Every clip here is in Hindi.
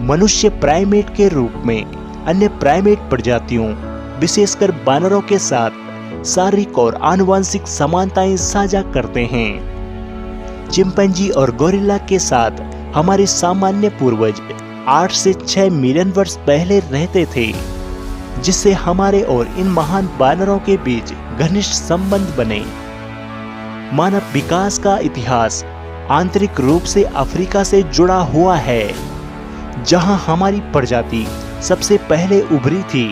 मनुष्य प्राइमेट के रूप में अन्य प्राइमेट प्रजातियों विशेषकर बानरों के साथ शारीरिक और आनुवंशिक समानताएं साझा करते हैं। चिंपैंजी और गोरिल्ला के साथ हमारे सामान्य पूर्वज 8 से 6 मिलियन वर्ष पहले रहते थे, जिससे हमारे और इन महान बानरों के बीच घनिष्ठ संबंध बने। मानव विकास का इतिहास आंतरिक रूप से अफ्रीका से जुड़ा हुआ है, जहां हमारी प्रजाति सबसे पहले उभरी थी।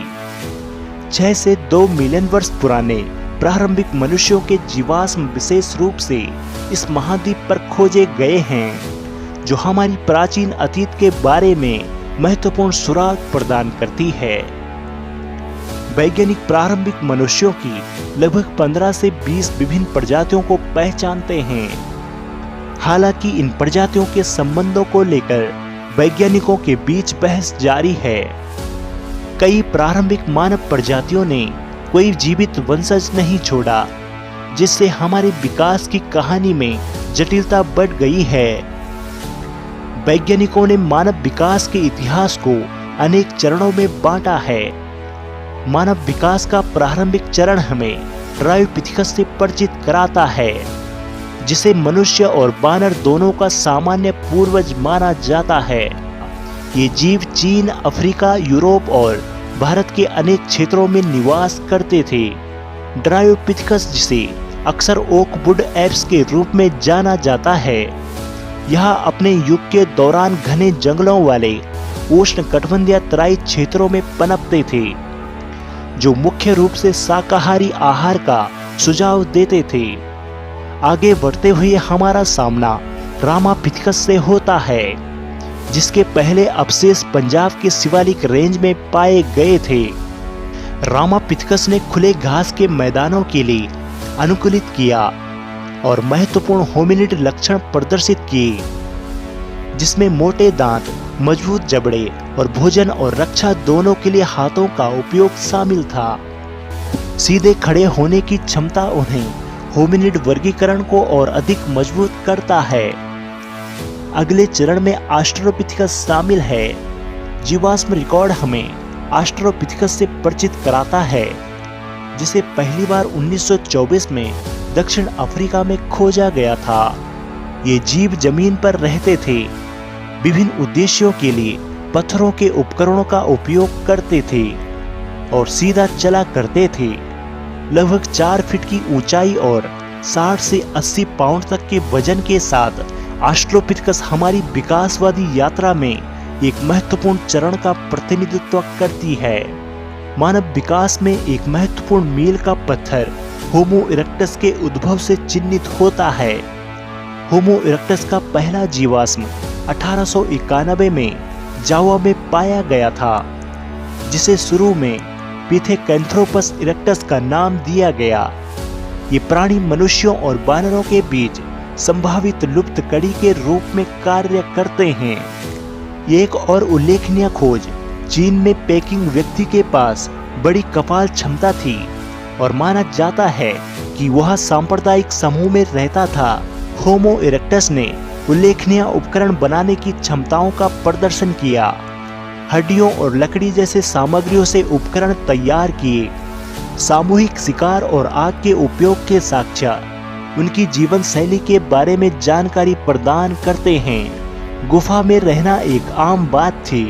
6 से 2 मिलियन वर्ष पुराने प्रारंभिक मनुष्यों के जीवाश्म विशेष रूप से इस महाद्वीप पर खोजे गए हैं, जो हमारी प्राचीन अतीत के बारे में महत्वपूर्ण सुराग प्रदान करती है। वैज्ञानिक प्रारंभिक मनुष्यों की लगभग 15 से 20 विभिन्न प्रजातियों को पहचानते हैं। हालांकि इन प्रजातियों के संबंधों को लेकर वैज्ञानिकों के बीच बहस जारी है। कई प्रारंभिक मानव प्रजातियों ने कोई जीवित वंशज नहीं छोड़ा, जिससे हमारे विकास की कहानी में जटिलता बढ़ गई है। वैज्ञानिकों ने मानव विकास के इतिहास को अनेक चरणों में बांटा है। मानव विकास का प्रारंभिक चरण हमें ट्रायोपिथेकस से परिचित कराता है, जिसे मनुष्य और बानर दोनों का सामान्य पूर्वज माना जाता है। ये जीव चीन, अफ्रीका, यूरोप और भारत के अनेक क्षेत्रों में निवास करते थे। ट्रायोपिथेकस, जिसे अक्सर ओकवुड एप्स के रूप में जाना जाता है, यह अपने युग के दौरान घने जंगलों वाले उष्णकटिबंधीय तराई क्षेत्रों में पनपते थे, जो मुख्य रूप से शाकाहारी आहार का सुझाव देते थे। आगे बढ़ते हुए हमारा सामना रामापिथेकस से होता है, जिसके पहले अवशेष पंजाब के शिवालिक रेंज में पाए गए थे। रामापिथेकस ने खुले घास के मैदानों के लिए अनुकूलित किया और महत्वपूर्ण होमिनिड लक्षण प्रदर्शित किए, जिसमें मोटे दांत, मजबूत जबड़े और भोजन और रक्षा दोनों के लिए हाथों का उपयोग शामिल था। सीधे खड़े होने की क्षमता उन्हें होमिनिड वर्गीकरण को और अधिक मजबूत करता है। अगले चरण में ऑस्ट्रोपिथेकस शामिल है। जीवाश्म रिकॉर्ड हमें ऑस्ट्रोपिथेकस से परिचित कराता है, जिसे पहली बार 1924 में दक्षिण अफ्रीका में खोजा गया था। ये जीव जमीन पर रहते थे, विभिन्न उद्देश्यों के लिए पत्थरों के उपकरणों का उपयोग करते थे और सीधा चला करते थे। लगभग 4 फीट की ऊंचाई और 60 से 80 पाउंड तक के वजन के साथ ऑस्ट्रोपिथेकस हमारी विकासवादी यात्रा में एक महत्वपूर्ण चरण का प्रतिनिधित्व करती है। मानव विकास में एक महत्वपूर्ण मील का पत्थर होमो इरेक्टस के उद्भव से चिन्हित होता है। होमो इरेक्टस का पहला जीवाश्म 1891 में जावा में पाया गया था, जिसे शुरू में पिथेकैंथ्रोपस इरेक्टस का नाम दिया गया। ये प्राणी मनुष्यों और बानरों के बीच संभावित लुप्त कड़ी के रूप में कार्य करते हैं। एक और उल्लेखनीय खोज चीन में पेकिंग व्यक्ति के पास बड़ी कपाल क्षमता थी और माना जाता है कि वह सांप्रदायिक समूह में रहता था। होमो इरेक्टस ने उल्लेखनीय उपकरण बनाने की क्षमताओं का प्रदर्शन किया। हड्डियों और लकड़ी जैसे सामग्रियों से उपकरण तैयार किए। सामूहिक शिकार और आग के उपयोग के साक्ष्य उनकी जीवन शैली के बारे में जानकारी प्रदान करते हैं। गुफा में रहना एक आम बात थी।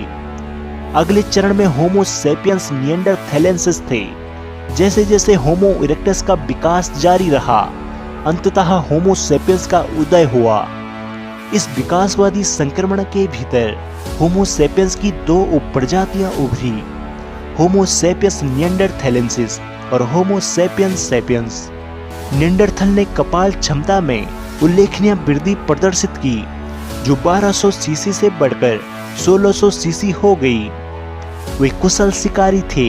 अगले चरण में होमो सेपियंस निएंडरथैलेंसिस थे। जैसे जैसे होमो इरेक्टस का विकास जारी रहा, अंततः होमो सेपियंस का उदय हुआ। इस विकासवादी संक्रमण के भीतर होमो सेपियंस की 2 उपप्रजातियां उभरी, होमो सेपियंस निएंडरथैलेंसिस और होमो सेपियंस सेपियंस। निएंडरथल ने कपाल क्षमता में उल्लेखनीय वृद्धि प्रदर्शित की, जो 1200 सीसी से बढ़कर 1600 सीसी हो गई। वे कुशल शिकारी थे,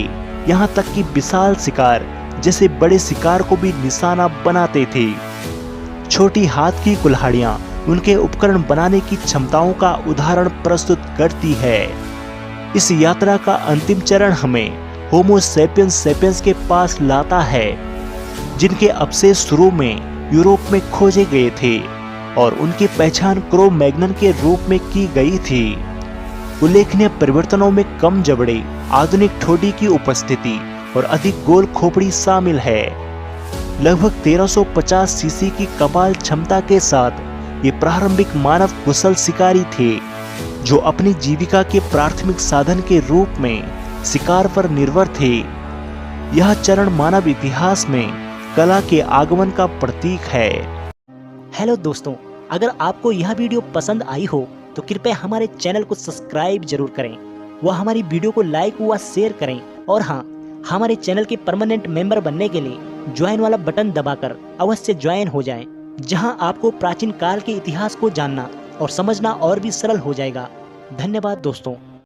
यहाँ तक कि विशाल शिकार जैसे बड़े शिकार को भी निशाना बनाते थे। छोटी हाथ की कुल्हाड़ियां उनके उपकरण बनाने की क्षमताओं का उदाहरण प्रस्तुत करती है। इस यात्रा का अंतिम चरण हमें होमो सेपियंस सेपियंस के पास लाता है, जिनके अवशेष शुरू में यूरोप में खोजे गए थे और उनकी पहचान क्रो मैग्नन के रूप में की गई थी। उल्लेखनीय परिवर्तनों में कम जबड़े, आधुनिक ठोड़ी की उपस्थिति और अधिक गोल खोपड़ी शामिल है। लगभग 1350 सीसी की कपाल क्षमता के साथ ये प्रारंभिक मानव कुशल शिकारी थे, जो अपनी जीविका के प्राथमिक साधन के रूप में शिकार पर निर्भर थे। यह चरण मानव इतिहास में कला के आगमन का प्रतीक है। हेलो दोस्तों, अगर आपको यह वीडियो पसंद आई हो तो कृपया हमारे चैनल को सब्सक्राइब जरूर करें, व हमारी वीडियो को लाइक व शेयर करें, और हाँ, हमारे चैनल के परमानेंट मेंबर बनने के लिए ज्वाइन वाला बटन दबाकर अवश्य ज्वाइन हो जाएं, जहां आपको प्राचीन काल के इतिहास को जानना और समझना और भी सरल हो जाएगा। धन्यवाद दोस्तों।